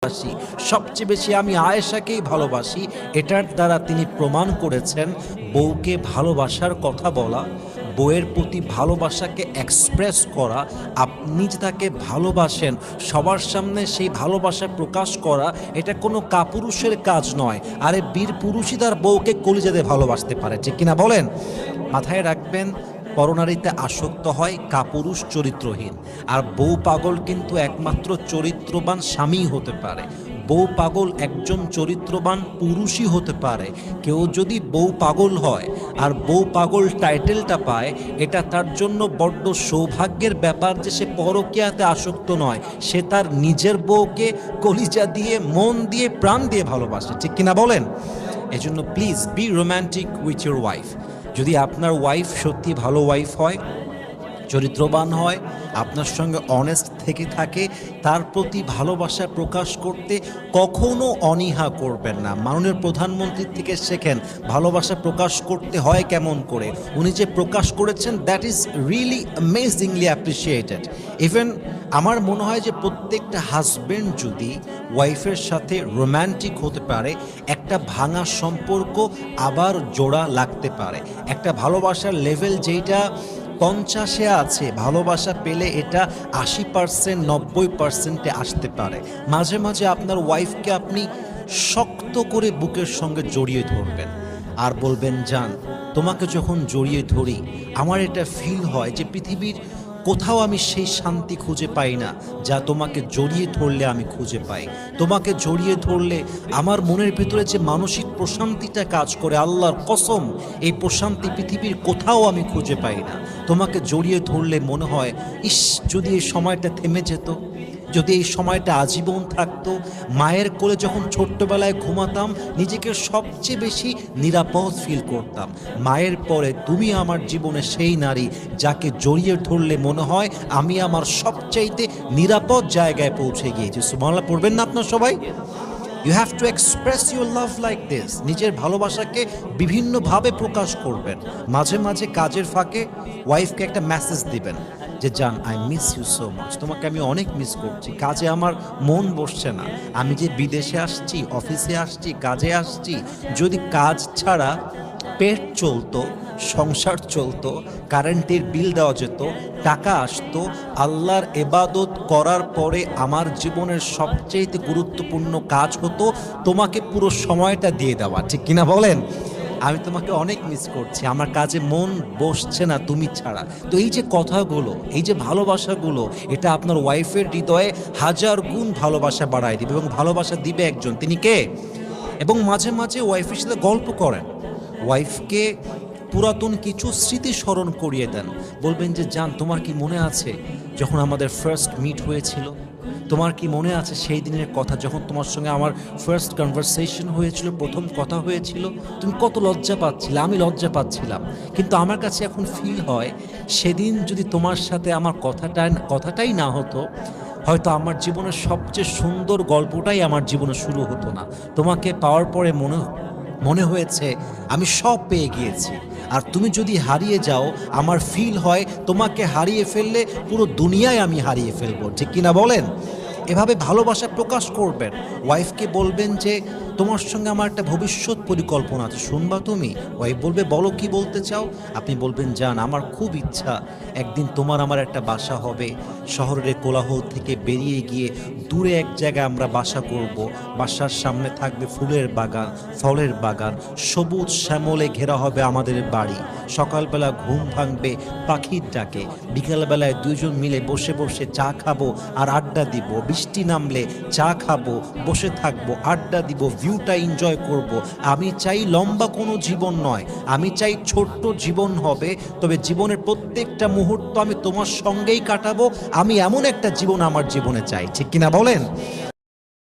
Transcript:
ভালোবাসি, সবচেয়ে বেশি আমি আয়েশাকেই ভালোবাসি। এটার দ্বারা তিনি প্রমাণ করেছেন বউকে ভালোবাসার কথা বলা, বউয়ের প্রতি ভালোবাসাকে এক্সপ্রেস করা, আপনি যে তাকে ভালোবাসেন সবার সামনে সেই ভালোবাসা প্রকাশ করা, এটা কোনো কাপুরুষের কাজ নয়। আরে বীর পুরুষই তার বউকে কলিজা দিয়ে ভালোবাসতে পারে, ঠিক কিনা বলেন? মাথায় রাখবেন, পরনারীতে আসক্ত হয় কাপুরুষ চরিত্রহীন, আর বউ পাগল কিন্তু একমাত্র চরিত্রবান স্বামী হতে পারে। বউ পাগল একজন চরিত্রবান পুরুষই হতে পারে। কেউ যদি বউ পাগল হয় আর বউ পাগল টাইটেলটা পায়, এটা তার জন্য বড্ড সৌভাগ্যের ব্যাপার যে সে পরকীয়াতে আসক্ত নয়, সে তার নিজের বউকে কলিজা দিয়ে, মন দিয়ে, প্রাণ দিয়ে ভালোবাসে, ঠিক কিনা বলেন? এজন্য please be romantic with your wife. যদি আপনার ওয়াইফ সত্যি ভালো ওয়াইফ হয়, চরিত্রবান হয়, আপনার সঙ্গে অনেস্ট থেকে থাকে, তার প্রতি ভালোবাসা প্রকাশ করতে কখনো অনীহা করবেন না। মাননীয় প্রধানমন্ত্রীর থেকে শেখেন ভালোবাসা প্রকাশ করতে হয় কেমন করে। উনি যে প্রকাশ করেছেন, that is really amazingly appreciated. Even আমার মনে হয় যে প্রত্যেকটা হাজব্যান্ড যদি ওয়াইফের সাথে রোম্যান্টিক হতে পারে, একটা ভাঙা সম্পর্ক আবার জোড়া লাগতে পারে। একটা ভালোবাসার লেভেল যেটা 50-এ আছে, ভালোবাসা পেলে এটা 80%, 90%-এ আসতে পারে। মাঝে মাঝে আপনার ওয়াইফকে আপনি শক্ত করে বুকের সঙ্গে জড়িয়ে ধরবেন আর বলবেন, জান, তোমাকে যখন জড়িয়ে ধরি আমার এটা ফিল হয় যে পৃথিবীর কোথাও আমি সেই শান্তি খুঁজে পাই না যা তোমাকে জড়িয়ে ধরলে আমি খুঁজে পাই। তোমাকে জড়িয়ে ধরলে আমার মনের ভিতরে যে মানসিক প্রশান্তিটা কাজ করে, আল্লাহর কসম, এই প্রশান্তি পৃথিবীর কোথাও আমি খুঁজে পাই না। তোমাকে জড়িয়ে ধরলে মনে হয়, ইস, যদি এই সময়টা থেমে যেত, যদি এই সময়টা আজীবন থাকতো। মায়ের কোলে যখন ছোট্টবেলায় ঘুমাতাম, নিজেকে সবচেয়ে বেশি নিরাপদ ফিল করতাম। মায়ের পরে তুমি আমার জীবনে সেই নারী যাকে জড়িয়ে ধরলে মনে হয় আমি আমার সবচাইতে নিরাপদ জায়গায় পৌঁছে গিয়েছি। সুবহানাল্লাহ পড়বেন না আপনার সবাই? You have to express your love like this. নিজের ভালোবাসাকে বিভিন্নভাবে প্রকাশ করবেন। মাঝে মাঝে কাজের ফাঁকে ওয়াইফকে একটা মেসেজ দিবেন যে, জান, I miss you so much, তোমাকে আমি অনেক মিস করছি, কাজে আমার মন বসছে না, আমি যে বিদেশে আসছি, অফিসে আসছি, কাজে আসছি, যদি কাজ ছাড়া পেট চলতো, সংসার চলতো, কারেন্টের বিল দেওয়া যেত, টাকা আসতো, আল্লাহর ইবাদত করার পরে আমার জীবনের সবচেয়ে গুরুত্বপূর্ণ কাজ হতো তোমাকে পুরো সময়টা দিয়ে দেওয়া, ঠিক কিনা বলেন? আমি তোমাকে অনেক মিস করছি, আমার কাজে মন বসছে না তুমি ছাড়া। তো এই যে কথাগুলো, এই যে ভালোবাসাগুলো, এটা আপনার ওয়াইফের হৃদয়ে 1000 গুণ ভালোবাসা বাড়ায় দিবে, এবং ভালোবাসা দিবে একজন, তিনি কে? এবং মাঝে মাঝে ওয়াইফের সাথে গল্প করেন, ওয়াইফকে পুরাতন কিছু স্মৃতি স্মরণ করিয়ে দেন। বলবেন যে, জান, তোমার কি মনে আছে যখন আমাদের ফার্স্ট মিট হয়েছিল? তোমার কি মনে আছে সেই দিনের কথা যখন তোমার সঙ্গে আমার ফার্স্ট কনভারসেশন হয়েছিল, প্রথম কথা হয়েছিল? তুমি কত লজ্জা পাচ্ছিলে, আমি লজ্জা পাচ্ছিলাম, কিন্তু আমার কাছে এখন ফিল হয় সেদিন যদি তোমার সাথে আমার কথাটাই না হতো, হয়তো আমার জীবনের সবচেয়ে সুন্দর গল্পটাই আমার জীবনে শুরু হতো না। তোমাকে পাওয়ার পরে মনে হয়েছে আমি সব পেয়ে গিয়েছি। আর তুমি যদি হারিয়ে যাও, আমার ফিল হয় তোমাকে হারিয়ে ফেললে পুরো দুনিয়ায় আমি হারিয়ে ফেলবো, ঠিক কিনা বলেন? এভাবে ভালোবাসা প্রকাশ করবেন। ওয়াইফকে বলবেন যে, তোমার সঙ্গে আমার একটা ভবিষ্যৎ পরিকল্পনা আছে, শুনবা তুমি? ওয়াইফ বলবে, বলো, কি বলতে চাও? আপনি বলবেন, জান, আমার খুব ইচ্ছা একদিন তোমার আমার একটা বাসা হবে, শহরের কোলাহল থেকে বেরিয়ে গিয়ে দূরে এক জায়গায় আমরা বাসা করব। বাসার সামনে থাকবে ফুলের বাগান, ফলের বাগান, সবুজ শ্যামলে ঘেরা হবে আমাদের বাড়ি। সকালবেলা ঘুম ভাঙবে পাখির ডাকে, বিকালবেলায় দুজন মিলে বসে বসে চা খাবো আর আড্ডা দিব। বৃষ্টি নামলে চা খাবো, বসে থাকবো, আড্ডা দিব, ভিউটা এনজয় করব। আমি চাই লম্বা কোনো জীবন নয়, আমি চাই ছোট্ট জীবন হবে, তবে জীবনের প্রত্যেকটা মুহূর্ত আমি তোমার সঙ্গেই কাটাবো। আমি এমন একটা জীবন আমার জীবনে চাই, ঠিক কিনা বলেন?